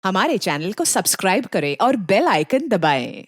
हमारे चैनल को सब्सक्राइब करें और बेल आइकन दबाएं।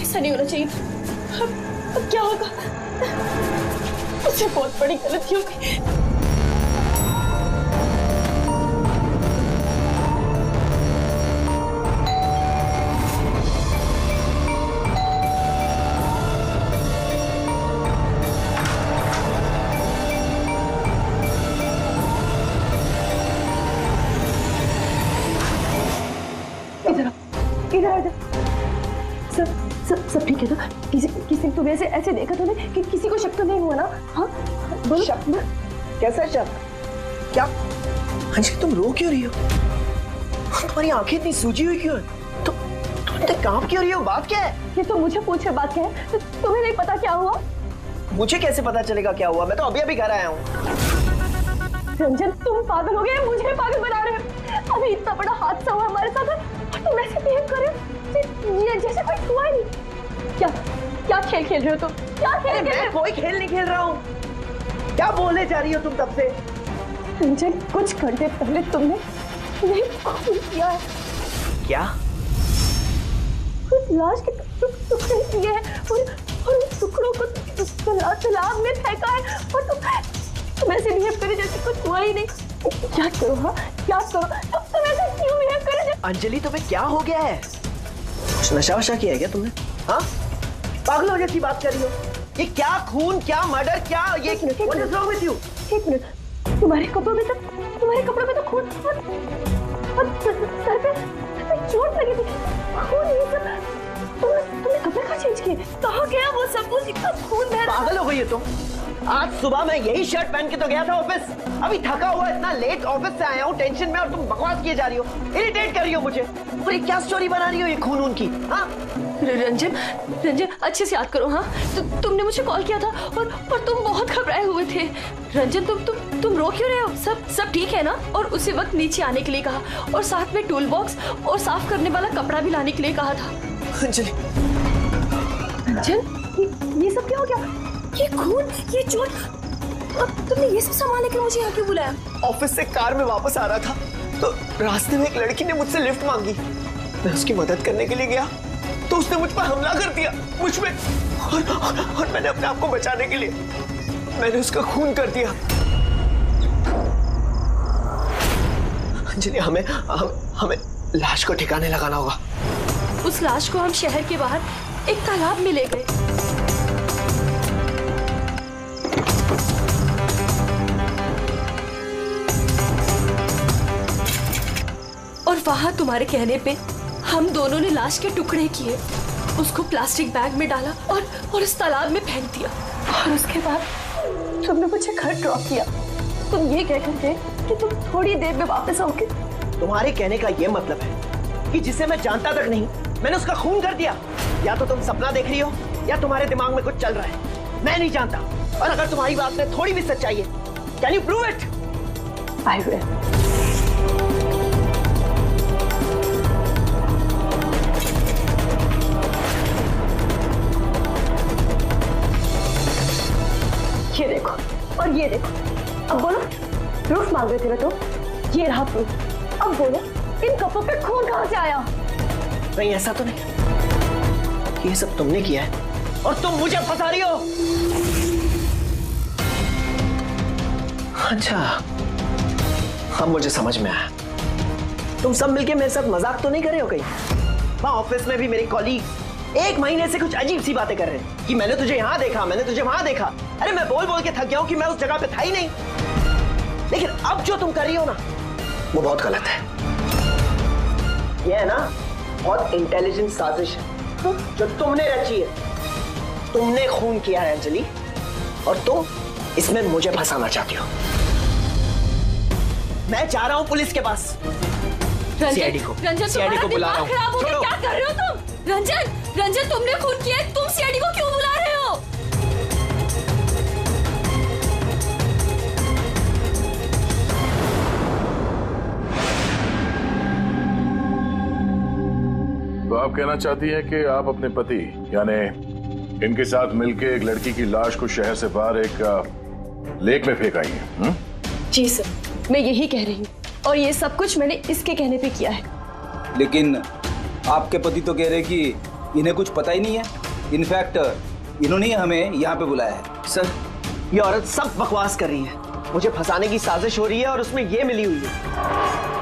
ऐसा नहीं होना चाहिए। अब क्या होगा? मुझसे बहुत बड़ी गलती हो गई। इधर इधर इधर सब ठीक है ना? किसी तुम्हें ऐसे देखा था ना कि किसी को शक तो नहीं हुआ ना? हाँ बोलो। शक? कैसा शक? क्या अंजलि तुम रो क्यों रही हो? तुम्हारी आंखें इतनी सूजी हुई क्यों है? तुम इतने काम क्यों रही हो? बात क्या है? ये तो मुझे पूछे बात क्या है? तुम्हें नहीं पता क्या हुआ? मुझे कैसे पता चलेगा क्या हुआ? मैं तो अभी घर आया हूँ। रंजन तुम पागल हो गए, मुझे पागल बना रहे हो। अभी इतना बड़ा हादसा हुआ हमारे साथ और तुम ऐसे बिहेव कर रहे हो जैसे कुछ हुआ ही नहीं। क्या खेल खेल रहे हो तुम? क्या खेल खेल रहे हो? कोई खेल नहीं खेल रहा हूँ। क्या बोले जा रही हो तुम तब से? रंजन कुछ घंटे पहले तुमने खून किया है। क्या? उस लाश के टुकड़े किए हैं और उन टुकड़ों को तालाब में फेंका है और तुम ऐसे बिहेव करे जैसे कुछ हुआ ही नहीं। क्या करो? हाँ क्या करो? तुम ऐसे क्यों बिहेव करे? अंजलि तुम्हें क्या हो गया है? कुछ नशा वशा किया है क्या तुमने? हाँ पागल हो जैसी बात कर रही हो। ये क्या खून, क्या मर्डर, क्या ये what is wrong with you? एक मिनट, तुम्हारे कपड़ों में तो खून और सर पे चोट लगी थी। खून ये सब तुमने कपड़े कहाँ चेंज किए? कहाँ गया वो सब कुछ? इतना खून बह रहा। पागल हो गई हो तुम? आज सुबह मैं यही शर्ट पहन के तो गया था ऑफिस। अभी थका हुआ इतना लेट ऑफिस से आया हूँ टेंशन में और तुम बकवास किए जा रही हो, इरिटेट कर रही हो मुझे। और ये क्या स्टोरी बना रही हो ये खून की? हाँ रंजन अच्छे से याद करो। हाँ तुमने मुझे कॉल किया था और तुम बहुत घबराए हुए थे। रंजन तुम रो क्यों रहे हो? सब ठीक है ना? और उसी वक्त नीचे आने के लिए कहा और साथ में टूल बॉक्स और साफ करने वाला कपड़ा भी लाने के लिए कहा था। अंजलि रंजन ये सब क्या हो गया? ये खून, ये चोट, अब तुमने ये सब संभालने के लिए मुझे यहाँ क्यों बुलाया? ऑफिस से कार में वापस आ रहा था तो रास्ते में एक लड़की ने मुझसे लिफ्ट मांगी। मैं उसकी मदद करने के लिए गया तो उसने मुझ पर हमला कर दिया, मुझ पे। और मैंने अपने आप को बचाने के लिए मैंने उसका खून कर दिया। अंजलि हमें लाश को ठिकाने लगाना होगा। उस लाश को हम शहर के बाहर एक तालाब में ले गए। और वहां तुम्हारे कहने पे हम दोनों ने लाश के टुकड़े किए, उसको प्लास्टिक बैग में डाला और इस तालाब में फेंक दिया। और उसके बाद तुमने मुझे घर ड्रॉप किया। तुम ये कह कर गए कि तुम थोड़ी देर में वापस आओगे। तुम्हारे कहने का ये मतलब है कि जिसे मैं जानता तक नहीं मैंने उसका खून कर दिया? या तो तुम सपना देख रही हो या तुम्हारे दिमाग में कुछ चल रहा है। मैं नहीं जानता। और अगर तुम्हारी बात में थोड़ी भी सच्चाई है, can you prove it? I will. ये देखो और ये देखो। अब बोलो, प्रूफ मांग रहे थे ना तुम? ये रहा प्रूफ। अब बोलो, इन कपड़ों पे खून कहाँ से आया? नहीं ऐसा तो नहीं। ये सब तुमने किया है और तुम मुझे फंसा रही हो। अच्छा अब मुझे समझ में आया। तुम सब मिलके मेरे साथ मजाक तो नहीं कर रहे हो कहीं? वहां ऑफिस में भी मेरे कॉलीग 1 महीने से कुछ अजीब सी बातें कर रहे हैं कि मैंने तुझे यहाँ देखा, मैंने तुझे वहां देखा। अरे मैं बोल बोल के थक गया हूं कि मैं उस जगह पे था ही नहीं। लेकिन अब जो तुम कर रही हो ना वो बहुत गलत है। ये है ना बहुत इंटेलिजेंट साजिश है जो तुमने रची है। तुमने खून किया है अंजलि और तुम इसमें मुझे फंसाना चाहती हो। मैं जा रहा हूं पुलिस के पास। सीआईडी को रंजन, सीआईडी को बुला रहा हूँ। खराब हो गया, क्या कर रहे हो तुम? रंजन, तुमने खून किया है, तुम सीआईडी को क्यों बुला रहे हो? तो आप कहना चाहती हैं कि आप अपने पति यानी इनके साथ मिलके एक लड़की की लाश को शहर से बाहर एक लेक में फेंक आई हैं? जी सर, मैं यही कह रही हूँ और ये सब कुछ मैंने इसके कहने पे किया है। लेकिन आपके पति तो कह रहे कि इन्हें कुछ पता ही नहीं है। इनफैक्ट इन्होंने हमें यहाँ पे बुलाया है। सर, ये औरत सब बकवास कर रही है। मुझे फंसाने की साजिश हो रही है और उसमें ये मिली हुई है।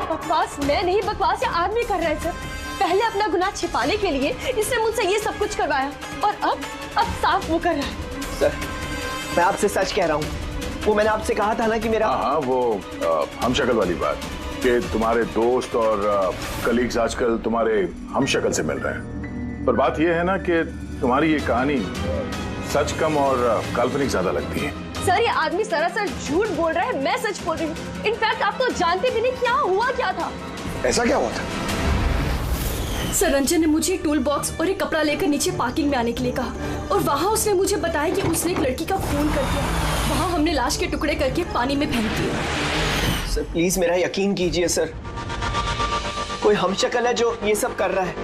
बकवास मैं नहीं, बकवास ये आदमी कर रहा है सर। पहले अपना गुनाह छिपाने के लिए इसने मुझसे ये सब कुछ करवाया और अब साफ वो कर रहा है। सर, मैं आपसे सच कह रहा हूँ। वो मैंने आपसे कहा था ना कि मेरा हाँ, वो हम शक्ल वाली बात कि तुम्हारे दोस्त और कलीग्स आजकल तुम्हारे हम शक्ल से मिल रहे हैं। पर बात यह है ना कि तुम्हारी ये कहानी सच कम और काल्पनिक ज्यादा लगती है। सर, ये आदमी सरासर झूठ बोल रहा है, मैं सच बोल रही हूँ। इनफैक्ट आप तो जानते भी नहीं क्या हुआ क्या था। ऐसा क्या हुआ था? सर, रंजन ने मुझे टूल बॉक्स और एक कपड़ा लेकर नीचे पार्किंग में आने के लिए कहा और वहाँ उसने मुझे बताया कि उसने एक लड़की का खून कर दिया। वहाँ हमने लाश के टुकड़े करके पानी में फेंक दिए। सर, प्लीज मेरा यकीन कीजिए सर। कोई हमशक्ल है जो ये सब कर रहा है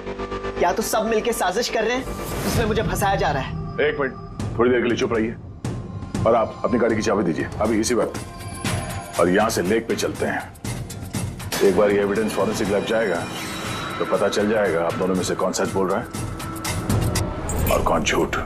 या तो सब मिलके साजिश कर रहे हैं जिसमें मुझे फंसाया जा रहा है। एक मिनट, थोड़ी देर के लिए चुप रहिए और आप अपनी गाड़ी की चाबी दीजिए अभी इसी वक्त और यहाँ से लेक पे चलते हैं। एक बार ये एविडेंस फॉरेंसिक लैब जाएगा तो पता चल जाएगा आप दोनों में से कौन सच बोल रहा है और कौन झूठ।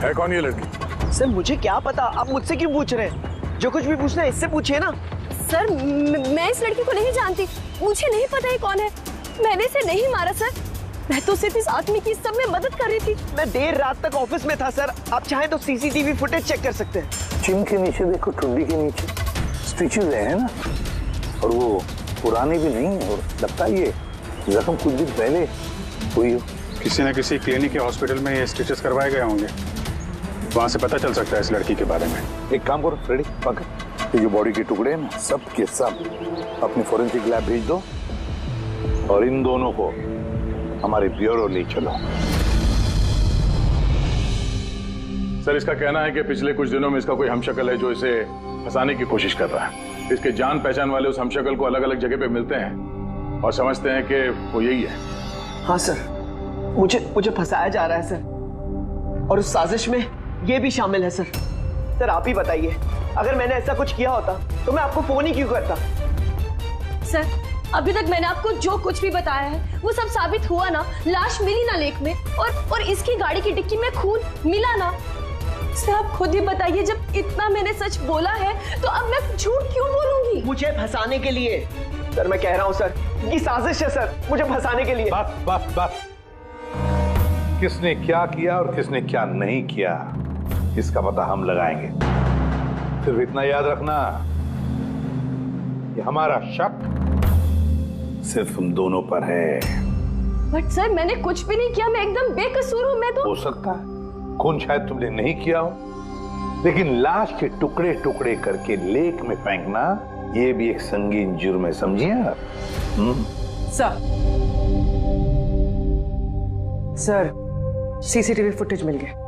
है कौन ये लड़की? सर, मुझे क्या पता, आप मुझसे क्यों पूछ रहे हैं? जो कुछ भी पूछना है इससे पूछिए ना। सर, मैं इस लड़की को नहीं जानती, मुझे नहीं पता ये कौन है। मैंने इसे नहीं मारा सर, मैं तो सिर्फ इस आदमी की सब में मदद कर रही थी। मैं देर रात तक ऑफिस में था सर। आप चाहें तो सीसीटीवी फुटेज चेक कर सकते हैं। चिम के नीचे देखो, टुंडी के नीचे स्टिचेज है ना, और वो पुरानी भी नहीं है और लगता है ये जख्म कुछ दिन पहले हुई हो। किसी न किसी क्लिनिक या हॉस्पिटल में ये स्टिचेस करवाए गए होंगे, वहां से पता चल सकता है इस लड़की के बारे में। एक काम करो फ्रेडी, पकड़ ये जो बॉडी के टुकड़े हैं ना, सब के सब अपनी फोरेंसिक लैब भेज दो और इन दोनों को हमारे ब्यूरो ले चलो। सर, इसका कहना है कि पिछले कुछ दिनों में इसका कोई हमशक्ल है जो इसे फंसाने की कोशिश कर रहा है। इसके जान पहचान वाले उस हमशक्ल को अलग अलग जगह पे मिलते हैं और समझते हैं कि वो यही है। हाँ सर, मुझे फंसाया जा रहा है सर, और उस साजिश में ये भी शामिल है सर। सर, आप ही बताइए, अगर मैंने ऐसा कुछ किया होता तो मैं आपको फोन ही क्यों करता? सर, अभी तक मैंने आपको जो कुछ भी बताया है वो सब साबित हुआ ना। लाश मिली ना लेक में और इसकी गाड़ी की डिक्की में खून मिला ना। सर, आप खुद ही बताइए, जब इतना मैंने सच बोला है तो अब मैं झूठ क्यों बोलूंगी? मुझे फंसाने के लिए। सर, मैं कह रहा हूँ सर, ये साजिश है सर, मुझे फंसाने के लिए। बस किसने क्या किया और किसने क्या नहीं किया इसका पता हम लगाएंगे। सिर्फ इतना याद रखना, ये हमारा शक सिर्फ तुम दोनों पर है। बट सर, मैंने कुछ भी नहीं किया, मैं एकदम बेकसूर हूँ। मैं तो हो सकता है खून शायद तुमने नहीं किया हो, लेकिन लाश के टुकड़े टुकड़े करके लेक में फेंकना ये भी एक संगीन जुर्म है, समझिए आप? सर, सीसीटीवी फुटेज मिल गया।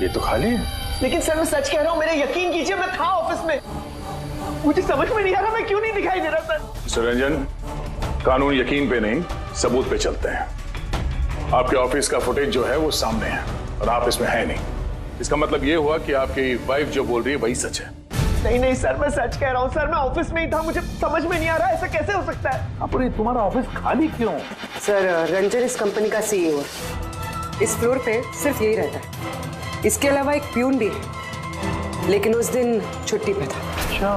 ये तो खाली है। लेकिन सर, मैं सच कह रहा हूँ, मेरा यकीन कीजिए, मैं था ऑफिस में। मुझे समझ में नहीं आ रहा मैं क्यों नहीं दिखाई दे रहा सर। मिस्टर रंजन, कानून यकीन पे नहीं सबूत पे चलते हैं। आपके ऑफिस का फुटेज जो है वो सामने है और आप इसमें है नहीं। इसका मतलब ये हुआ कि आपकी वाइफ जो बोल रही है वही सच है। नहीं नहीं सर, मैं सच कह रहा हूँ सर, मैं ऑफिस में ही था, मुझे समझ में नहीं आ रहा ऐसा कैसे हो सकता है। अरे तुम्हारा ऑफिस खाली क्यों? सर रंजन इस कंपनी का सीईओ है। इस फ्लोर पे सिर्फ यही रहता है। इसके अलावा एक प्यून भी है, लेकिन उस दिन छुट्टी पे था। अच्छा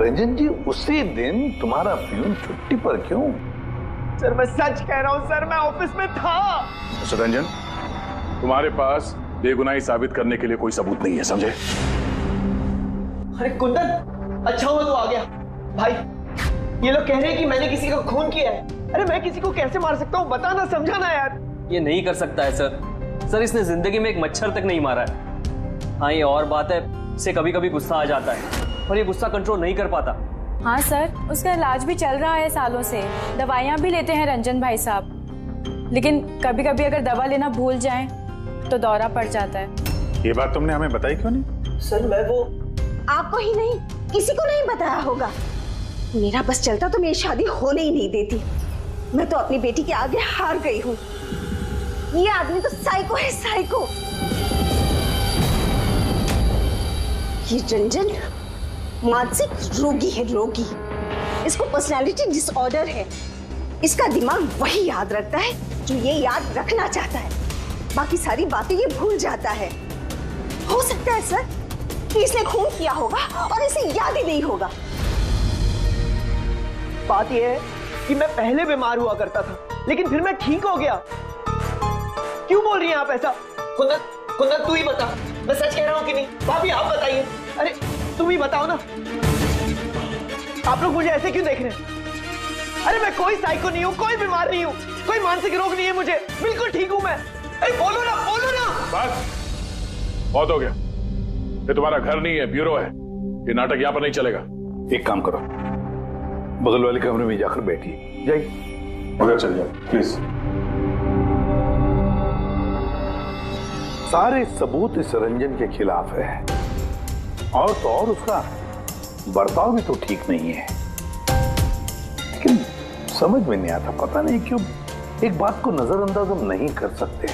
रंजन जी, उसी दिन तुम्हारा प्यून छुट्टी पर क्यों? सर मैं सच कह रहा हूँ सर, मैं ऑफिस में था। मिस्टर रंजन, तुम्हारे पास बेगुनाही साबित करने के लिए कोई सबूत नहीं है, समझे? अरे कुंदन, अच्छा हुआ तो आ गया। भाई ये लोग कह रहे हैं कि मैंने किसी का खून किया है। अरे मैं किसी को कैसे मार सकता हूँ, बताना, समझाना यार। ये नहीं कर सकता है सर। इसने जिंदगी में एक मच्छर तक नहीं मारा है। हाँ ये और बात है, इसे कभी कभी गुस्सा आ जाता है, पर ये गुस्सा कंट्रोल नहीं कर पाता। हाँ सर, उसका इलाज भी चल रहा है सालों से, दवाइयाँ भी लेते हैं रंजन भाई साहब, लेकिन कभी कभी अगर दवा लेना भूल जाएं तो दौरा पड़ जाता है। ये बात तुमने हमें बताई क्यों नहीं? सर मैं वो आपको ही नहीं, किसी को नहीं बताया होगा। मेरा बस चलता तो मेरी शादी होने ही नहीं देती। मैं तो अपनी बेटी के आगे हार गई हूँ। ये आदमी तो साइको है, साइको। ये रंजन मानसिक रोगी है, रोगी। इसको पर्सनालिटी डिसऑर्डर है। इसका दिमाग वही याद रखता है जो ये याद रखना चाहता है, बाकी सारी बातें ये भूल जाता है। हो सकता है सर कि इसने खून किया होगा और इसे याद ही नहीं होगा। बात यह है कि मैं पहले बीमार हुआ करता था, लेकिन फिर मैं ठीक हो गया। क्यों बोल रही हैं आप ऐसा? कुंदन, कुंदन तू ही बता, मैं सच कह रहा हूँ कि नहीं? भाभी आप बताइए। अरे तुम ही बताओ ना, आप लोग मुझे ऐसे क्यों देख रहे हैं? अरे मैं कोई साइको नहीं हूँ, कोई बीमार नहीं हूँ, कोई मानसिक रोग नहीं है मुझे, बिल्कुल ठीक हूँ मैं। अरे बोलो ना, बोलो ना। बस बहुत हो गया। ये तुम्हारा घर नहीं है, ब्यूरो है। ये नाटक यहाँ पर नहीं चलेगा। एक काम करो, बगल वाले कमरे में जाकर बैठिए। जाइए। मगर चल जाओ प्लीज। सारे सबूत इस रंजन के खिलाफ है, और तो और उसका बर्ताव भी तो ठीक नहीं है। लेकिन समझ में नहीं आता, पता नहीं क्यों एक बात को नजरअंदाज हम नहीं कर सकते।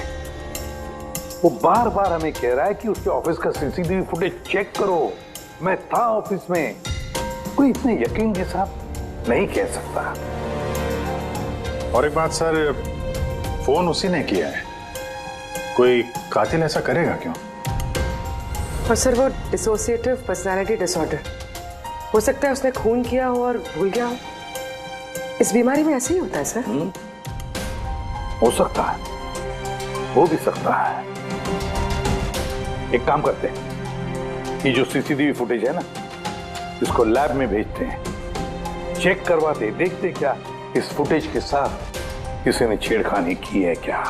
वो बार बार हमें कह रहा है कि उसके ऑफिस का सीसीटीवी फुटेज चेक करो, मैं था ऑफिस में। कोई इतने यकीन के साथ नहीं कह सकता। और एक बात सर, फोन उसी ने किया है। कोई कातिल ऐसा करेगा क्यों? और सर वो डिसोसिएटिव पर्सनालिटी डिसऑर्डर, हो सकता है उसने खून किया हो और भूल गया हो। इस बीमारी में ऐसे ही होता है सर। हो सकता है, हो भी सकता है। एक काम करते हैं, ये जो सीसीटीवी फुटेज है ना, इसको लैब में भेजते हैं, चेक करवाते, देखते क्या इस फुटेज के साथ किसी ने छेड़खानी की है क्या।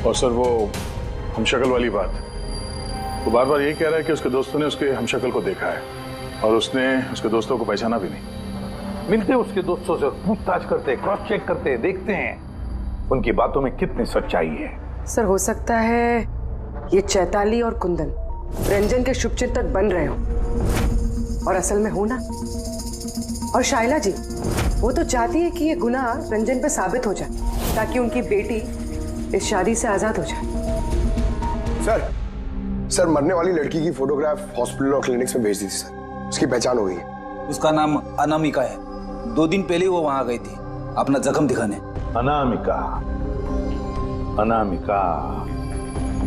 और सर वो हमशक्ल वाली बात, वो बार बार ये कह रहा है कि उसके दोस्तों ने उसके हमशक्ल को देखा है और उसने उसके दोस्तों को पहचाना भी नहीं। मिलते उसके दोस्तों से, पूछताछ करते, क्रॉस चेक करते, देखते हैं उनकी बातों में कितनी सच्चाई है। सर हो सकता है ये चैताली और कुंदन रंजन के शुभचिंतक बन रहे हो और असल में हो ना। और शाइला जी वो तो चाहती है कि ये गुनाह रंजन पे साबित हो जाए ताकि उनकी बेटी इस शादी से आजाद हो जाए। सर मरने वाली लड़की की फोटोग्राफ हॉस्पिटल और क्लिनिक्स में भेज दी थी सर, उसकी पहचान हो गई है। उसका नाम अनामिका है। 2 दिन पहले वो वहां गई थी अपना जख्म दिखाने। अनामिका, अनामिका,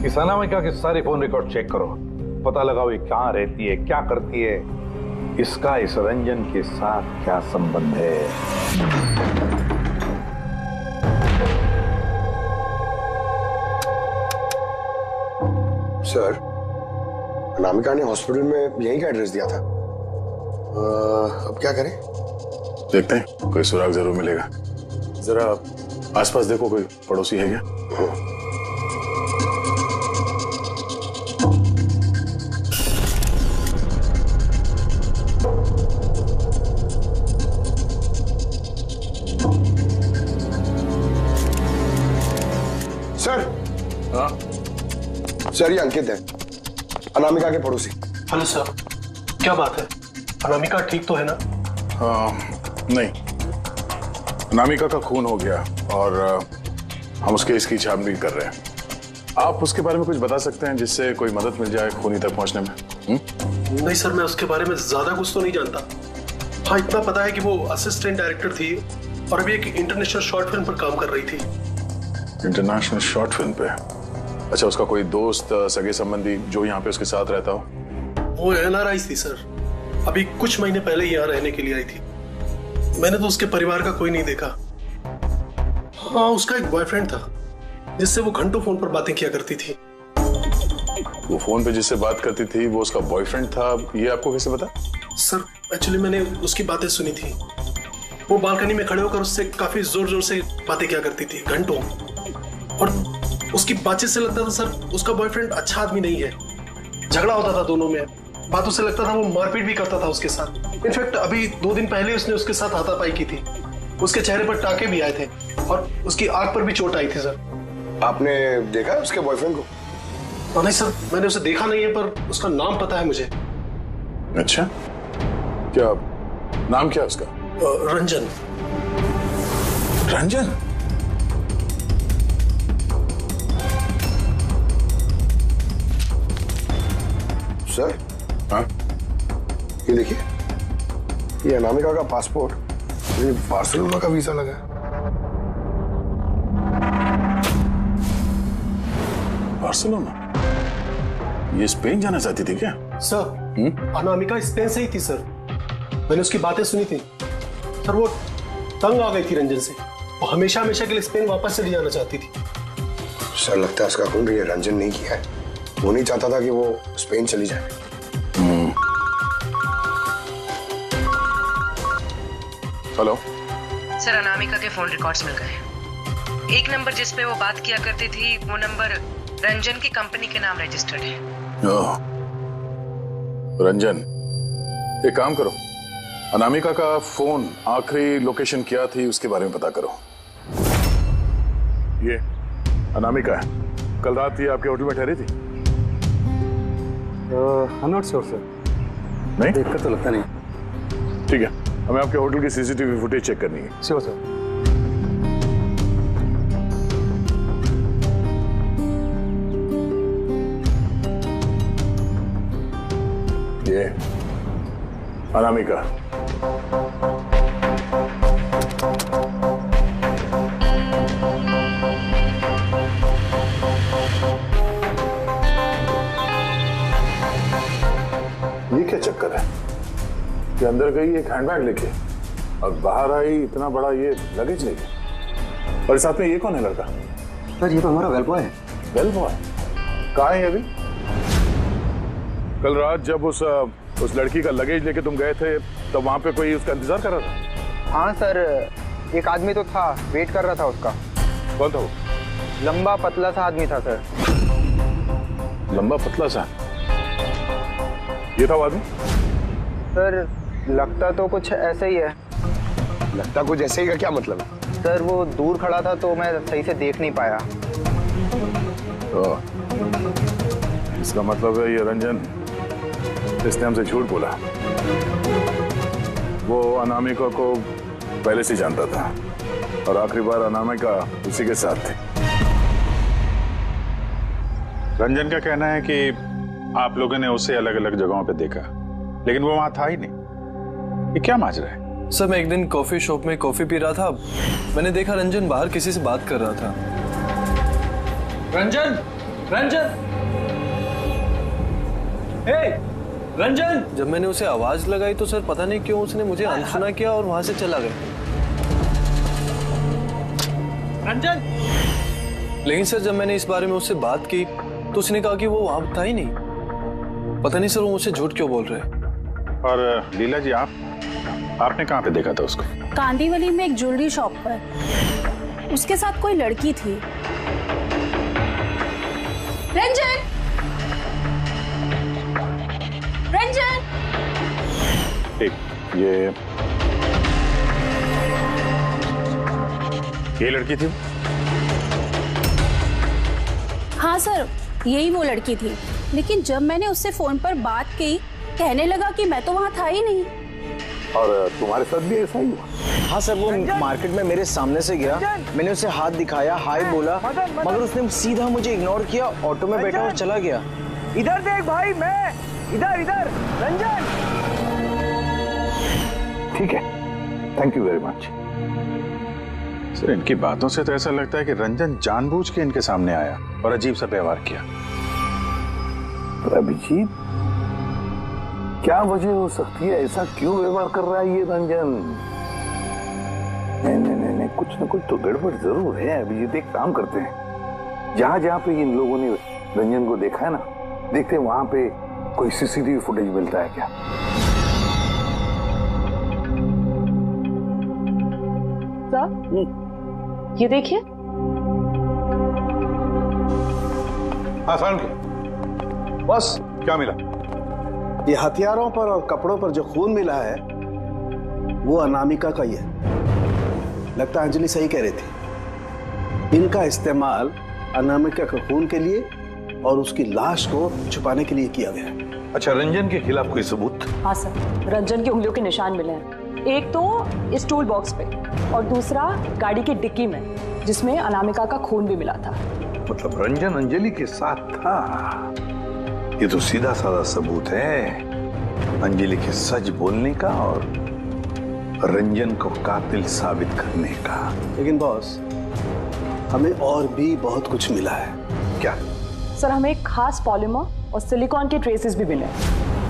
इस अनामिका के सारे फोन रिकॉर्ड चेक करो, पता लगाओ ये कहाँ रहती है, क्या करती है, इसका इस रंजन के साथ क्या संबंध है। सर अनामिका ने हॉस्पिटल में यहीं का एड्रेस दिया था। अब क्या करें? देखते हैं, कोई सुराग जरूर मिलेगा। जरा आसपास देखो, कोई पड़ोसी है क्या? सर। हाँ सर ये अंकित है, अनामिका के पड़ोसी। हेलो सर, क्या बात है? अनामिका ठीक तो है ना? नहीं, अनामिका का खून हो गया और हम उसके इसकी छानबीन कर रहे हैं। आप उसके बारे में कुछ बता सकते हैं जिससे कोई मदद मिल जाए खूनी तक पहुंचने में? नहीं सर, मैं उसके बारे में ज्यादा कुछ तो नहीं जानता। हाँ, इतना पता है कि वो असिस्टेंट डायरेक्टर थी और अभी एक इंटरनेशनल शॉर्ट फिल्म पर काम कर रही थी। इंटरनेशनल शॉर्ट फिल्म पे? अच्छा, उसका कोई दोस्त सगे संबंधी जो यहाँ पे उसके साथ रहता हो? वो NRI थी सर, अभी कुछ महीने पहले यहाँ रहने के लिए आई थी। मैंने तो उसके परिवार का कोई नहीं देखा। हाँ, उसका एक बॉयफ्रेंड था जिससे वो घंटों फोन पर बातें किया करती थी। वो फोन पे जिससे बात करती थी वो उसका बॉयफ्रेंड था, ये आपको कैसे पता? सर एक्चुअली मैंने उसकी बातें सुनी थी। वो बालकनी में खड़े होकर उससे काफी जोर जोर से बातें किया करती थी घंटों, और उसकी बातचीत से लगता था सर उसका बॉयफ्रेंड अच्छा आदमी नहीं है। झगड़ा होता था दोनों में, बातों से लगता था वो मारपीट भी करता था उसके साथ। इनफैक्ट अभी 2 दिन पहले उसने उसके साथ हाथापाई की थी। उसके चेहरे पर टाके भी आए थे और उसकी आंख पर भी चोट आई थी सर। आपने देखा है उसके बॉयफ्रेंड को? नहीं सर, मैंने उसे देखा नहीं है, पर उसका नाम पता है मुझे। अच्छा, क्या नाम क्या उसका? रंजन। रंजन? सर, हाँ? ये देखिए, ये अनामिका का पासपोर्ट, ये बार्सिलोना का वीजा लगा है। बार्सिलोना? ये स्पेन जाना चाहती थी क्या? सर, अनामिका स्पेन से ही थी सर। मैंने उसकी बातें सुनी थी सर। वो तंग आ गई थी रंजन से। वो हमेशा हमेशा के लिए स्पेन वापस चली जाना चाहती थी। सर, लगता है उसका खून ये रंजन नहीं किया है। वो नहीं चाहता था कि वो स्पेन चली जाए। हेलो सर, अनामिका के फोन रिकॉर्ड्स मिल गए। एक नंबर जिस पे वो बात किया करती थी, वो नंबर रंजन की कंपनी के नाम रजिस्टर्ड है। ओह, रंजन, एक काम करो, अनामिका का फोन आखिरी लोकेशन क्या थी उसके बारे में पता करो। ये अनामिका है, कल रात ये आपके होटल में ठहरी थी? I am not sure sir. नहीं, देखकर तो लगता नहीं। ठीक है, हमें आपके होटल की CCTV फुटेज चेक करनी है। Sure sir. ये अनामिका। ये क्या चक्कर है कि अंदर गई एक हैंडबैग लेके और बाहर आई इतना बड़ा ये लगेज लेके, और साथ में ये कौन है लड़का? सर, ये तो हमारा वेल बॉय है। वेल बॉय कहाँ है अभी? कल रात जब उस लड़की का लगेज लेके तुम गए थे तब वहां पे कोई उसका इंतजार कर रहा था? हाँ सर, एक आदमी तो था, वेट कर रहा था उसका। कौन था वो? लंबा पतला सा आदमी था सर। लंबा पतला सा? ये था वो आदमी? सर, लगता तो कुछ ऐसा ही है। लगता कुछ ऐसे ही का क्या मतलब है? सर, वो दूर खड़ा था तो मैं सही से देख नहीं पाया। तो इसका मतलब है ये रंजन, इसने हमसे झूठ बोला। वो अनामिका को पहले से जानता था और आखिरी बार अनामिका उसी के साथ थी। रंजन का कहना है कि आप लोगों ने उसे अलग अलग जगहों पे देखा, लेकिन वो वहां था ही नहीं। ये क्या माजरा है? सर, मैं एक दिन कॉफी शॉप में कॉफी पी रहा था, मैंने देखा रंजन बाहर किसी से बात कर रहा था। रंजन, रंजन, हे, रंजन! जब मैंने उसे आवाज लगाई तो सर पता नहीं क्यों उसने मुझे अनसुना किया और वहां से चला गया। रंजन! लेकिन सर, जब मैंने इस बारे में उससे बात की तो उसने कहा कि वो वहां था ही नहीं। पता नहीं सर वो मुझसे झूठ क्यों बोल रहे हैं। और लीला जी, आपने कहाँ पे देखा था उसको? कांदीवली में एक ज्वेलरी शॉप पर। उसके साथ कोई लड़की थी। रंजन! रंजन! एक ये लड़की थी? हाँ सर, यही वो लड़की थी। लेकिन जब मैंने उससे फोन पर बात की, कहने लगा कि मैं तो वहां था ही नहीं। और तुम्हारे साथ भी ऐसा ही हुआ? हाँ सर, वो मार्केट में मेरे सामने से गया, मैंने उसे हाथ दिखाया, हाय बोला, मगर उसने सीधा मुझे इग्नोर किया, ऑटो में बैठा और चला गया। इधर देख भाई, मैं इधर इधर रंजन। ठीक है, thank you very much. Sir, इनकी बातों से तो ऐसा लगता है कि रंजन जानबूझ के इनके सामने आया और अजीब सा व्यवहार किया। अभिजीत, क्या वजह हो सकती है? ऐसा क्यों व्यवहार कर रहा है ये रंजन? नहीं, कुछ ना कुछ तो गड़बड़ जरूर है। अभिजीत, एक काम करते हैं, जहां जहां पे इन लोगों ने रंजन को देखा है ना, देखते हैं वहां पे कोई सीसीटीवी फुटेज मिलता है क्या। ये देखिए। हाँ साहब, बस क्या मिला? ये हथियारों पर और कपड़ों पर जो खून मिला है वो अनामिका का ही है। लगता है अंजलि सही कह रही थी, इनका इस्तेमाल अनामिका के खून के लिए और उसकी लाश को छुपाने के लिए किया गया है। अच्छा, रंजन के खिलाफ कोई सबूत? हाँ सर, रंजन की उंगलियों के निशान मिले हैं। एक तो इस टूल बॉक्स पे और दूसरा गाड़ी की डिक्की में, जिसमें अनामिका का खून भी मिला था। मतलब रंजन अंजलि के साथ था। ये तो सीधा साधा सबूत है अंजलि के सच बोलने का और रंजन को कातिल साबित करने का। लेकिन बॉस, हमें और भी बहुत कुछ मिला है। क्या? सर, हमें एक खास पॉलीमर और सिलिकॉन के ट्रेसेस भी मिले,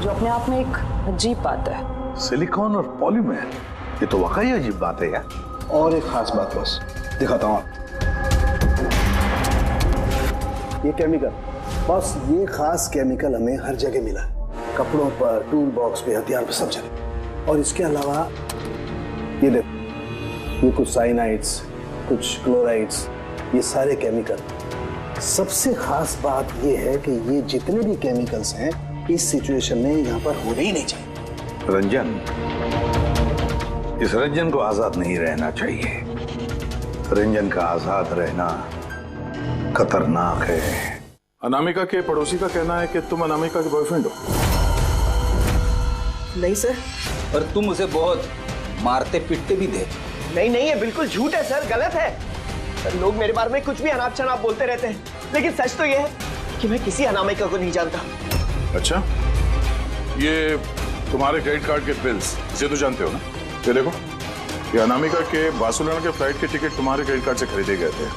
जो अपने आप में एक अजीब बात है। सिलिकॉन और पॉलीमर, ये तो वाकई अजीब बात है यार। और एक खास बात बॉस, दिखाता हूँ। ये केमिकल बॉस, ये खास केमिकल हमें हर जगह मिला, कपड़ों पर, टूल बॉक्स पे, हथियार पे, सब जगह। और इसके अलावा ये देखो, ये कुछ साइनाइड्स, कुछ क्लोराइड्स, ये सारे केमिकल। सबसे खास बात ये है कि ये जितने भी केमिकल्स हैं इस सिचुएशन में यहाँ पर होने ही नहीं चाहिए। रंजन, इस रंजन को आजाद नहीं रहना चाहिए। रंजन का आजाद रहना खतरनाक है। अनामिका के पड़ोसी का कहना है कि तुम अनामिका के बॉयफ्रेंड हो। नहीं सर। पर तुम उसे बहुत मारते पीटते भी थे। नहीं, ये बिल्कुल झूठ है सर, गलत है सर। लोग मेरे बारे में कुछ भी अनाप शनाप बोलते रहते हैं, लेकिन सच तो ये है कि मैं किसी अनामिका को नहीं जानता। अच्छा, ये तुम्हारे क्रेडिट कार्ड के बिल्स, इसे तो जानते हो ना? ये देखो, ये अनामिका के बार्सिलोना के फ्लाइट के टिकट तुम्हारे क्रेडिट कार्ड से खरीदे गए थे,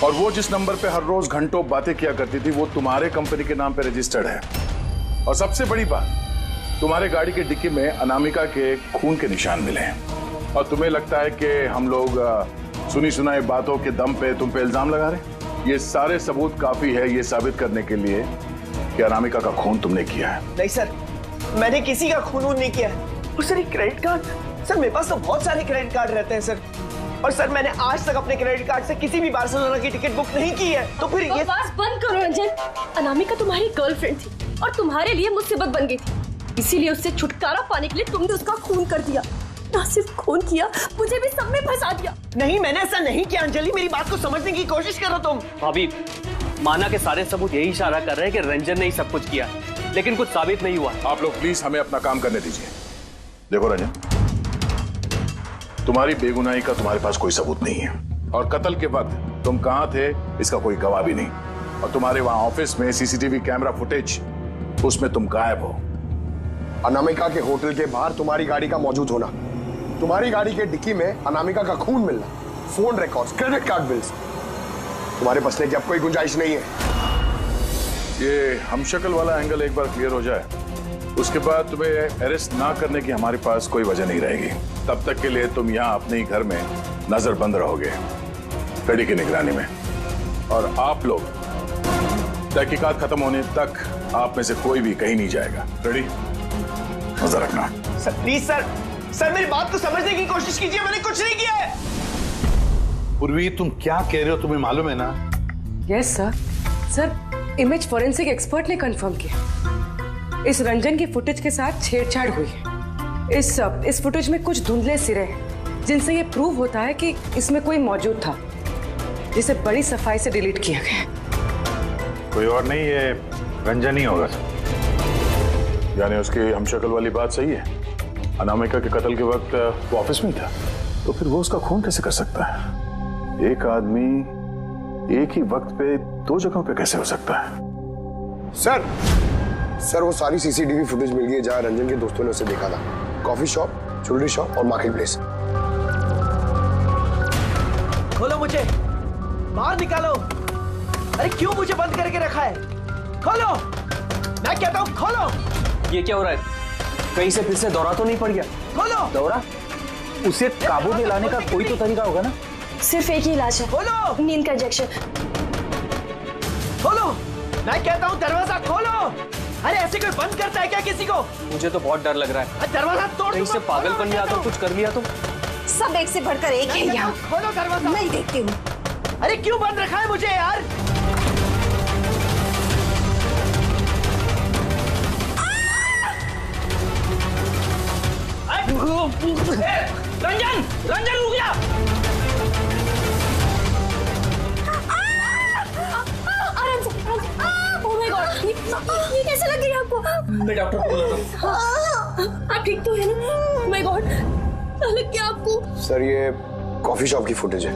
और वो जिस नंबर पे हर रोज घंटों बातें किया करती थी वो तुम्हारे कंपनी के नाम पे रजिस्टर्ड है। और सबसे बड़ी बात, तुम्हारे गाड़ी की डिक्की में अनामिका के खून के निशान मिले हैं। और तुम्हें लगता है कि हम लोग सुनी सुनाई बातों के दम पे तुम पे इल्जाम लगा रहे? ये सारे सबूत काफी है ये साबित करने के लिए कि अनामिका का खून तुमने किया है। नहीं सर, मैंने किसी का खून नहीं किया है। और सर, क्रेडिट कार्ड, सर मेरे पास तो बहुत सारे क्रेडिट कार्ड रहते हैं सर। और सर, मैंने आज तक अपने क्रेडिट कार्ड से किसी भी बार्सिलोना की टिकट बुक नहीं की है। तो फिर ये बकवास बंद करो रंजन। अनामिका तुम्हारी गर्लफ्रेंड थी और तुम्हारे लिए मुसीबत बन गई थी, इसीलिए उससे छुटकारा पाने के लिए तुमने उसका खून कर दिया। ना सिर्फ खून किया, मुझे भी सब में फंसा दिया। नहीं, मैंने ऐसा नहीं किया। अंजलि, मेरी बात को समझने की कोशिश करो तुम। भाभी, माना के सारे सबूत यही इशारा कर रहे हैं कि रंजन ने ही सब कुछ किया, लेकिन कुछ साबित नहीं हुआ। आप लोग प्लीज हमें अपना काम करने दीजिए। देखो रंजन, तुम्हारी बेगुनाही का तुम्हारे पास कोई सबूत नहीं है, और कत्ल के वक्त तुम कहां थे इसका कोई गवाह भी नहीं, और तुम्हारे वहां ऑफिस में सीसीटीवी कैमरा फुटेज, उसमें तुम गायब हो। अनामिका के होटल के बाहर तुम्हारी गाड़ी का मौजूद होना, तुम्हारी गाड़ी के डिक्की में अनामिका का खून मिलना, phone records, credit card bills, तुम्हारे बचने की अब कोई गुंजाइश नहीं है। ये हमशक्ल वाला एंगल एक बार क्लियर हो जाए, उसके बाद तुम्हें अरेस्ट ना करने की हमारे पास कोई वजह नहीं रहेगी। तब तक के लिए तुम यहाँ अपने ही घर में नजरबंद रहोगे, कड़ी की निगरानी में। और आप लोग तहकीकात खत्म होने तक आप में से कोई भी कहीं नहीं जाएगा। रेडी? नजर रखना। सर प्लीज सर मेरी बात को समझने की कोशिश कीजिए, मैंने कुछ नहीं किया है। पूर्वी, तुम क्या कह रहे हो? तुम्हें मालूम है ना? Yes sir. Sir, image forensic expert ने कंफर्म किया, इस रंजन की फुटेज के साथ छेड़छाड़ हुई है। इस फुटेज में कुछ धुंधले सिरे हैं, जिनसे ये प्रूव होता है कि इसमें कोई मौजूद था, जिसे बड़ी सफाई से डिलीट किया गया। कोई और नहीं, ये रंजन ही होगा। यानी उसकी हमशक्ल वाली बात सही है? अनामिका के कत्ल के वक्त वो ऑफिस में ही था, तो फिर वो उसका खून कैसे कर सकता है? एक आदमी एक ही वक्त पे दो जगहों पे कैसे हो सकता है? सर वो सारी सीसीटीवी फुटेज मिल गई है जहां रंजन के दोस्तों ने उसे देखा था। कॉफी शॉप, ज्वेलरी शॉप और मार्केट प्लेस। खोलो मुझे, बाहर निकालो। अरे क्यों मुझे बंद करके रखा है? खोलो, मैं कहता हूँ खोलो। ये क्या हो रहा है? कहीं से फिर से दौरा तो नहीं पड़ गया? खोलो। दौरा? उसे काबू में लाने का कोई तो तरीका होगा ना? सिर्फ एक ही इलाज है। खोलो। नींद का इंजेक्शन। खोलो, मैं कहता हूँ दरवाजा खोलो। अरे ऐसे कोई बंद करता है क्या किसी को? मुझे तो बहुत डर लग रहा है। दरवाजा तोड़। कहीं से पागलपन में आकर कुछ कर लिया तो? सब एक से बढ़कर एक है यहाँ। खोलो दरवाजा। मैं देखती हूँ। अरे क्यों बंद रखा है मुझे यार? रंजन, रंजन रुक जा। आराम से। ओह माय गॉड, ये कैसे लग रही है आपको? मैं डॉक्टर को बुलाता हूँ। आप ठीक तो है ना? ओह माय गॉड, लग क्या आपको? सर ये कॉफी शॉप की फुटेज है।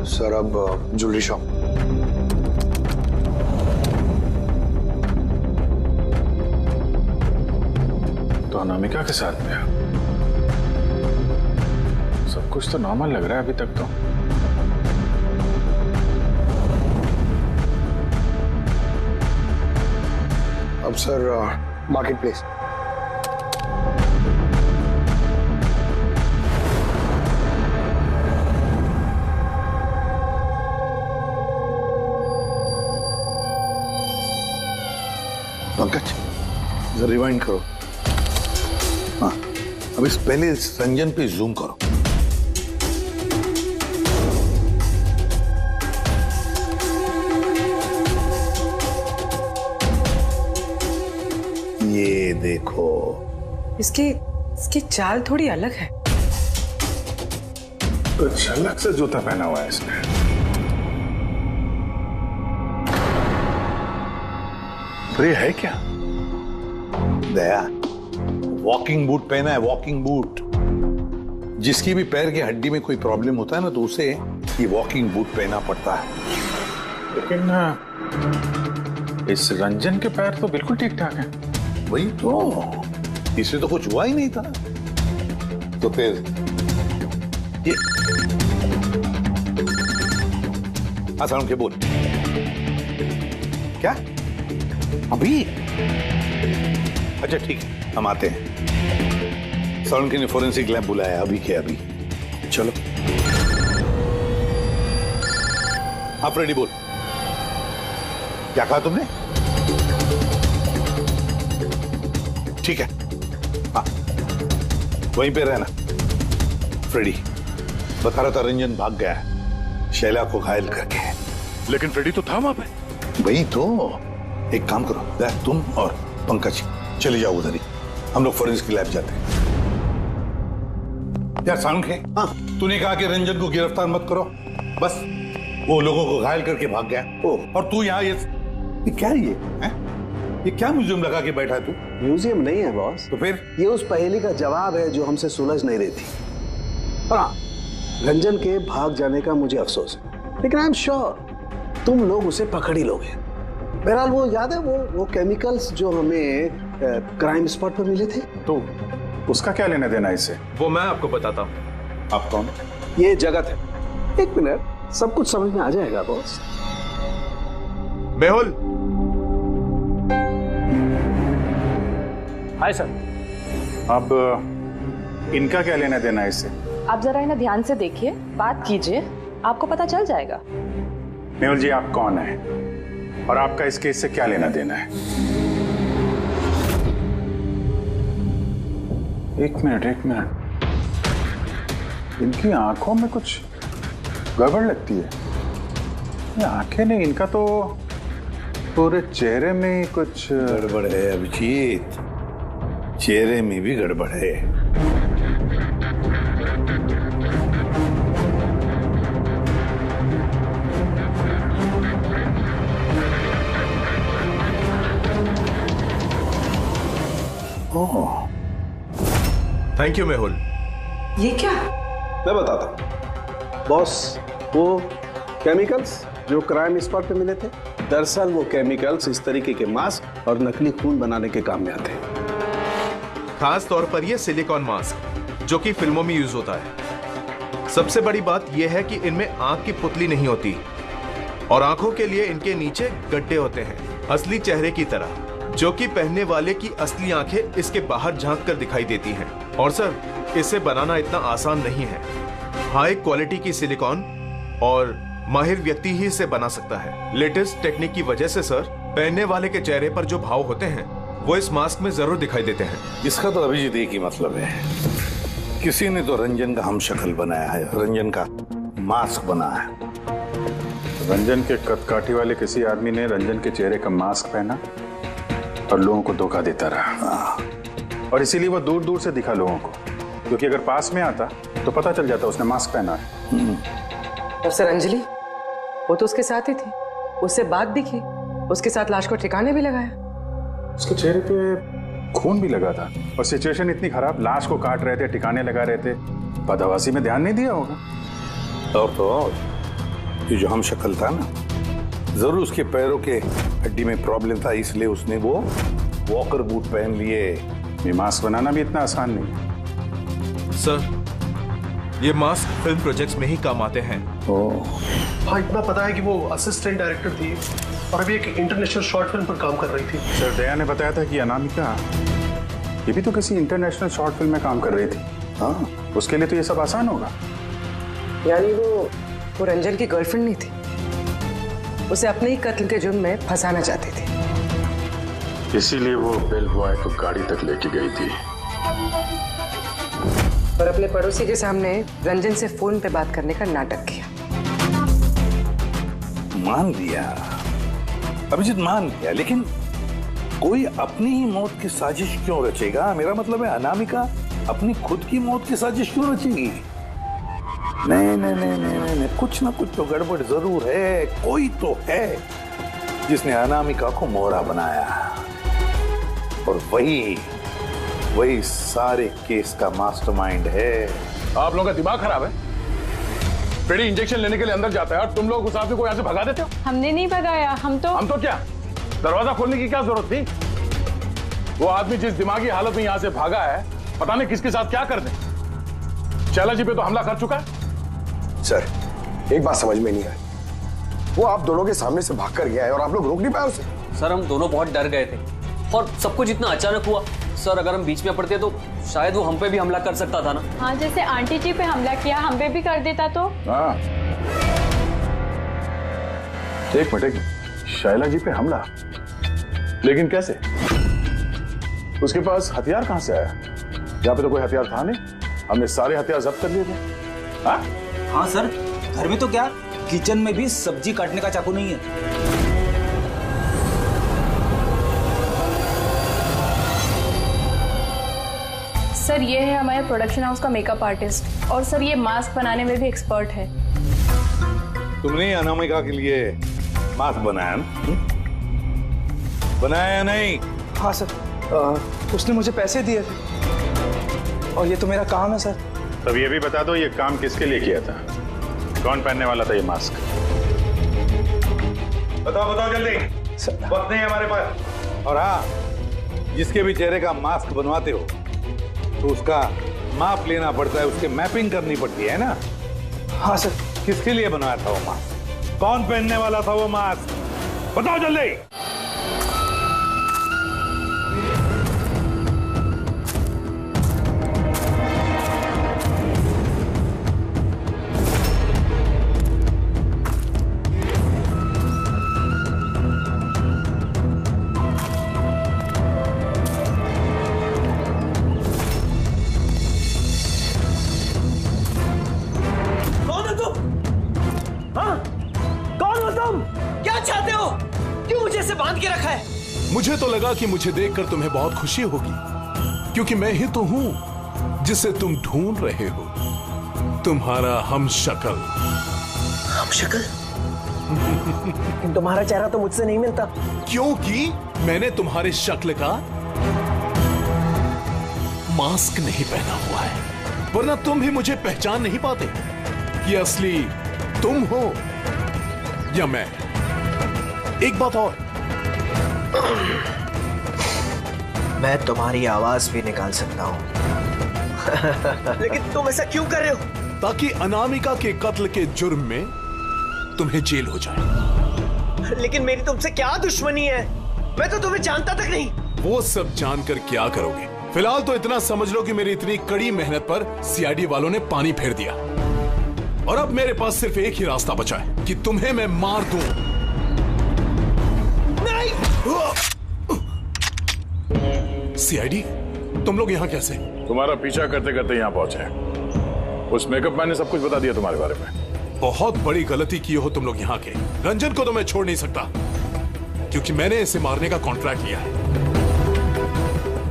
सर अब ज्वेलरी शॉप। तो अनामिका के साथ में सब कुछ तो नॉर्मल लग रहा है अभी तक तो। अब सर मार्केट प्लेस। पंकज जरा रिवाइंड करो। हाँ, अब इस पहले इस रंजन पे जूम करो। ये देखो, इसकी चाल थोड़ी अलग है। तो झलक से जूता पहना हुआ है इसने। तो ये है क्या? दया, वॉकिंग बूट पहना है, वॉकिंग बूट। जिसकी भी पैर की हड्डी में कोई प्रॉब्लम होता है ना, तो उसे ये वॉकिंग बूट पहना पड़ता है। लेकिन इस रंजन के पैर तो बिल्कुल ठीक ठाक हैं। वही तो, इससे तो कुछ हुआ ही नहीं था। तो फिर ये आसान के बोल क्या अभी? अच्छा ठीक है, हम आते हैं। साउंड के ने फोरेंसिक लैब बुलाया अभी के अभी। चलो आप रेडी? बोल, क्या कहा तुमने? ठीक है, हाँ वहीं पे रहना। फ्रेडी बता रहा था रंजन भाग गया है शैला को घायल करके। लेकिन फ्रेडी तो था वहां पे। वही तो, एक काम करो, तुम और पंकज चले जाओ उधर ही, हम लोग फोरेंसिक लैब जाते हैं। यार साउंड है, हाँ तूने कहा कि रंजन को गिरफ्तार मत करो, बस वो लोगों को घायल करके भाग गया। और तू यहाँ ये क्या है? ये क्या म्यूजियम लगा के बैठा है तू? म्यूजियम नहीं है बॉस। तो फिर? ये उस पहेली का जवाब है जो हमसे सुलझ नहीं रही थी। हाँ, रंजन के भाग जाने का मुझे अफसोस है, लेकिन आई एम श्योर तुम लोग उसे पकड़ ही लोगे। बहरहाल वो याद है वो केमिकल्स जो हमें क्राइम स्पॉट पर मिले थे, तो उसका क्या लेना देना इससे? वो मैं आपको बताता हूँ। आप कौन? ये जगत है। एक मिनट, सब कुछ समझ में आ जाएगा बॉस। मेहुल। Hi sir. अब इनका क्या लेना देना है इससे? आप जरा इन्हें ध्यान से देखिए, बात कीजिए, आपको पता चल जाएगा। मेहुल जी, आप कौन है और आपका इस केस से क्या लेना देना है? एक मिनट, इनकी आंखों में कुछ गड़बड़ लगती है। ये आंखें नहीं, इनका तो पूरे चेहरे में कुछ गड़बड़ है अभिजीत, चेहरे में भी गड़बड़ है। Thank you Mehul. ये क्या? मैं बताता हूँ बॉस, वो केमिकल्स जो क्राइम स्पॉट पे मिले थे, दरअसल वो केमिकल्स इस तरीके के मास्क और नकली खून बनाने के काम में आते हैं। खास तौर पर ये सिलिकॉन मास्क जो कि फिल्मों में यूज होता है। सबसे बड़ी बात यह है कि इनमें आंख की पुतली नहीं होती और आंखों के लिए इनके नीचे गड्ढे होते हैं, असली चेहरे की तरह, जो कि पहनने वाले की असली आंखें इसके बाहर झांक कर दिखाई देती हैं। और सर, इसे बनाना इतना आसान नहीं है। हाई क्वालिटी की सिलिकॉन और माहिर व्यक्ति ही इसे बना सकता है। लेटेस्ट टेक्निक की वजह से सर, पहनने वाले के चेहरे पर जो भाव होते हैं वो इस मास्क में जरूर दिखाई देते हैं। इसका तो अभिजीत एक ही मतलब है, किसी ने तो रंजन का हम शक्ल बनाया है, रंजन का मास्क बना है। रंजन के कदकाठी वाले किसी आदमी ने रंजन के चेहरे का मास्क पहना और लोगों को धोखा देता रहा, और इसीलिए वो दूर दूर से दिखा लोगों को, क्योंकि अगर पास में आता तो पता चल जाता उसने मास्क पहना है। और सर अंजलि, वो तो उसके साथ ही थी, उससे बात भी की, उसके साथ लाश को ठिकाने भी लगाया। उसके चेहरे पे खून भी लगा था और सिचुएशन इतनी खराब, लाश को काट रहे थे, ठिकाने लगा रहे थे, बदहवासी में ध्यान नहीं दिया होगा। और तो और ये जो हम शक्ल था ना, जरूर उसके पैरों के हड्डी में प्रॉब्लम था, इसलिए उसने वो वॉकर बूट पहन लिए। ये मास्क बनाना भी इतना आसान नहीं है सर। ये मास्क फिल्म प्रोजेक्ट्स में ही काम आते हैं। हाँ, इतना पता है कि वो असिस्टेंट डायरेक्टर थी और अभी एक इंटरनेशनल शॉर्ट फिल्म पर काम कर रही थी। सर, दया ने बताया था कि अनामिका ये भी तो किसी इंटरनेशनल शॉर्ट फिल्म में काम कर रही थी। हाँ, उसके लिए तो ये सब आसान होगा। यानी वो रंजन की गर्लफ्रेंड नहीं थी, उसे अपने ही कत्ल के जुर्म में फंसाना चाहती थी, इसीलिए वो बेल बॉय को गाड़ी तक लेके गई थी और अपने पड़ोसी के सामने रंजन से फोन पे बात करने का नाटक किया। मान लिया अभिजीत, मान लिया, लेकिन कोई अपनी ही मौत की साजिश क्यों रचेगा? मेरा मतलब है अनामिका अपनी खुद की मौत की साजिश क्यों रचेगी? नहीं नहीं नहीं नहीं नहीं, कुछ ना कुछ तो गड़बड़ जरूर है। कोई तो है जिसने अनामिका को मोहरा बनाया, और वही सारे केस का मास्टरमाइंड है। आप लोगों का दिमाग खराब है? पेडी इंजेक्शन लेने के लिए अंदर जाता है और तुम लोग उस आदमी को यहाँ से भगा देते हो? हमने नहीं भगाया, हम तो क्या दरवाजा खोलने की क्या जरूरत थी? वो आदमी जिस दिमागी हालत में यहाँ से भागा है, पता नहीं किसके साथ क्या कर दे। शैला जी पे तो हमला कर चुका है। सर, एक बात समझ में नहीं आई, वो आप दोनों के सामने से भाग कर गया है और आप लोग रोक नहीं पाए उसे? सर, हम दोनों बहुत डर गए थे और सब कुछ इतना अचानक हुआ। सर, अगर हम बीच में पड़ते तो शायद वो हम पे भी हमला कर सकता था ना। हाँ, जैसे आंटी जी पे हमला किया, हम पे भी कर देता तो। हाँ, एक मिनट, शैला जी पे हमला, लेकिन कैसे? उसके पास हथियार कहां से आया? यहाँ पे तो कोई हथियार था नहीं, हमने सारे हथियार जब्त कर लिए थे। हाँ सर, घर में तो क्या, किचन में भी सब्जी काटने का चाकू नहीं है। सर, ये है हमारे प्रोडक्शन हाउस का मेकअप आर्टिस्ट, और सर ये मास्क बनाने में भी एक्सपर्ट है। तुमने अनामिका के लिए मास्क बनाया ना? बनाया नहीं? हाँ सर, उसने मुझे पैसे दिए थे और ये तो मेरा काम है सर। तब ये भी बता दो, ये काम किसके लिए किया था? कौन पहनने वाला था ये मास्क? बताओ बताओ जल्दी, वक्त नहीं है हमारे पास। और हाँ, जिसके भी चेहरे का मास्क बनवाते हो तो उसका माप लेना पड़ता है, उसकी मैपिंग करनी पड़ती है ना? हाँ सर। किसके लिए बनाया था वो मास्क? कौन पहनने वाला था वो मास्क? बताओ जल्दी। मुझे तो लगा कि मुझे देखकर तुम्हें बहुत खुशी होगी, क्योंकि मैं ही तो हूं जिसे तुम ढूंढ रहे हो, तुम्हारा हमशक्ल। हमशक्ल? तुम्हारा चेहरा तो मुझसे नहीं मिलता। क्योंकि मैंने तुम्हारे शक्ल का मास्क नहीं पहना हुआ है, वरना तुम भी मुझे पहचान नहीं पाते कि असली तुम हो या मैं। एक बात और, मैं तुम्हारी आवाज भी निकाल सकता हूँ। लेकिन तुम ऐसा क्यों कर रहे हो? ताकि अनामिका के कत्ल के जुर्म में तुम्हें जेल हो जाए। लेकिन मेरी तुमसे क्या दुश्मनी है? मैं तो तुम्हें जानता तक नहीं। वो सब जानकर क्या करोगे? फिलहाल तो इतना समझ लो कि मेरी इतनी कड़ी मेहनत पर सीआईडी वालों ने पानी फेर दिया, और अब मेरे पास सिर्फ एक ही रास्ता बचा है कि तुम्हें मैं मार दूं। नहीं! सीआईडी, तुम लोग यहाँ कैसे? तुम्हारा पीछा करते करते यहाँ पहुंचे। उस मेकअप मैन ने सब कुछ बता दिया तुम्हारे बारे में। बहुत बड़ी गलती की हो तुम लोग यहाँ के। रंजन को तो मैं छोड़ नहीं सकता, क्योंकि मैंने इसे मारने का कॉन्ट्रैक्ट लिया है।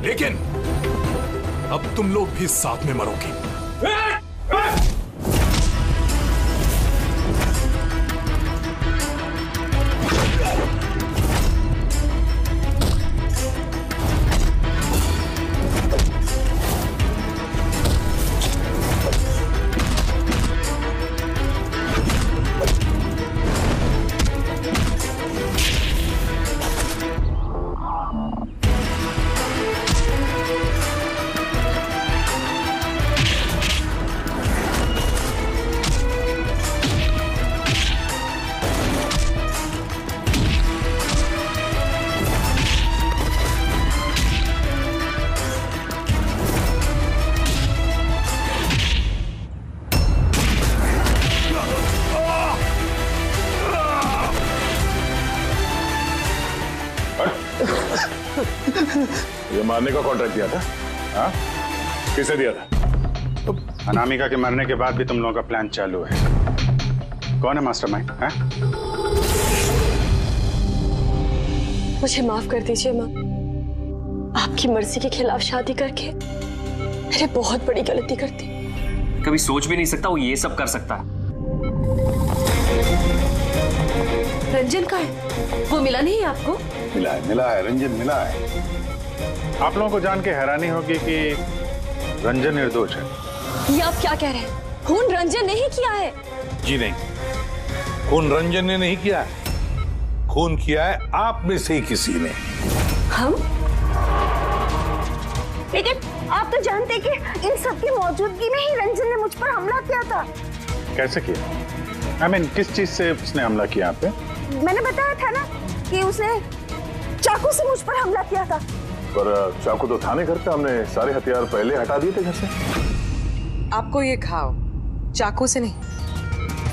लेकिन अब तुम लोग भी साथ में मरोगे। ये मारने का कॉन्ट्रैक्ट दिया था? हाँ? किसे दिया था? अनामिका के मरने के बाद भी तुम लोगों का प्लान चालू है। कौन है मास्टरमाइंड? मुझे माफ कर दीजिए माँ। आपकी मर्जी के खिलाफ शादी करके मैंने बहुत बड़ी गलती कर दी। कभी सोच भी नहीं सकता वो ये सब कर सकता है। रंजन का है? वो मिला नहीं आपको? मिला है रंजन, मिला है। आप लोगों को जान के हैरानी होगी कि रंजन निर्दोष है। ये आप क्या कह रहे हैं? खून रंजन ने ही किया है। जी नहीं, खून रंजन ने नहीं किया है, खून किया है आप में से ही किसी ने। हम? लेकिन आप तो जानते कि इन सब की मौजूदगी में ही रंजन ने मुझ पर हमला किया था। कैसे किया? किस चीज से उसने हमला किया आप पे? मैंने बताया था ना कि उसने चाकू से मुझ पर हमला किया था। पर चाकू तो थाने घर पे, हमने सारे हथियार पहले हटा दिए थे घर से। आपको ये घाव चाकू से नहीं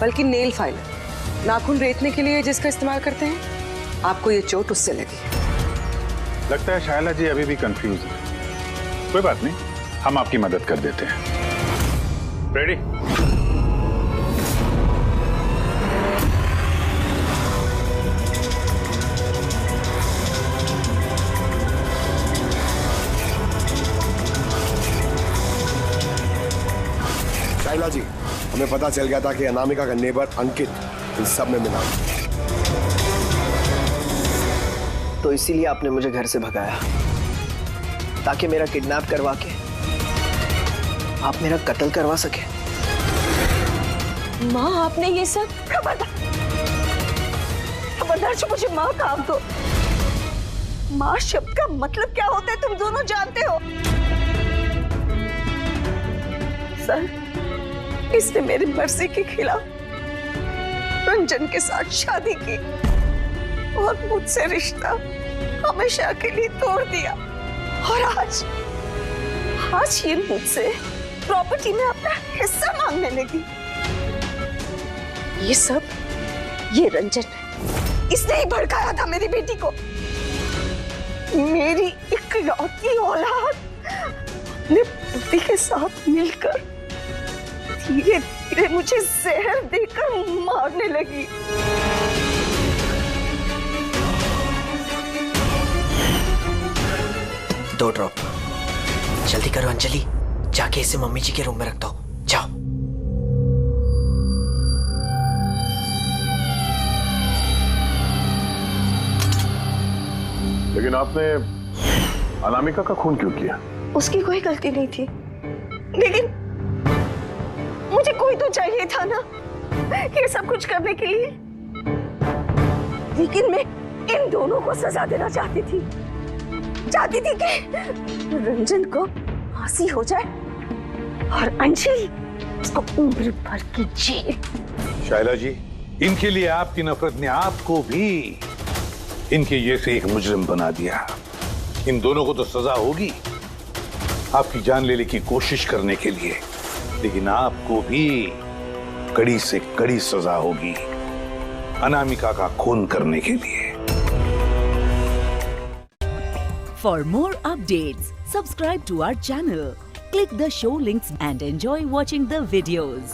बल्कि नेल फाइलर, नाखून रेतने के लिए जिसका इस्तेमाल करते हैं, आपको ये चोट उससे लगी। लगता है शायला जी अभी भी कंफ्यूज है। कोई बात नहीं, हम आपकी मदद कर देते हैं। रेडी? शाइला जी, हमें पता चल गया था कि अनामिका का नेबर अंकित इन सब में मिला, तो इसीलिए आपने मुझे घर से भगाया, ताकि मेरा किडनैप करवा के आप मेरा कत्ल करवा सके। माँ, आपने ये सब? खबरदार जो मुझे माँ कहा दो। माँ शब्द का मतलब क्या होता है तुम दोनों जानते हो। सर, इसने मेरी मर्जी के खिलाफ रंजन के साथ शादी की और मुझसे रिश्ता हमेशा के लिए तोड़ दिया, और आज ये मुझसे प्रॉपर्टी में अपना हिस्सा मांगने लगी। ये सब ये रंजन है, इसने ही भड़काया था मेरी बेटी को। मेरी इकलौती औलाद अपने पति के साथ मिलकर धीरे धीरे मुझे जहर देकर मारने लगी। दो ड्रॉप। जल्दी करो अंजलि, जाके इसे मम्मी जी के रूम में रख दो। जाओ। लेकिन आपने अनामिका का खून क्यों किया? उसकी कोई गलती नहीं थी, लेकिन मुझे कोई तो चाहिए था ना ये सब कुछ करने के लिए। लेकिन मैं इन दोनों को सजा देना चाहती थी कि रंजन को फांसी हो जाए और अंजलि उसको उम्र भर की जेल। शायला जी, इनके लिए आपकी नफरत ने आपको भी इनके जैसे एक मुजरिम बना दिया। इन दोनों को तो सजा होगी आपकी जान लेने की कोशिश करने के लिए, लेकिन आपको भी कड़ी से कड़ी सजा होगी अनामिका का खून करने के लिए। For more updates, subscribe to our channel, click the show links and enjoy watching the videos.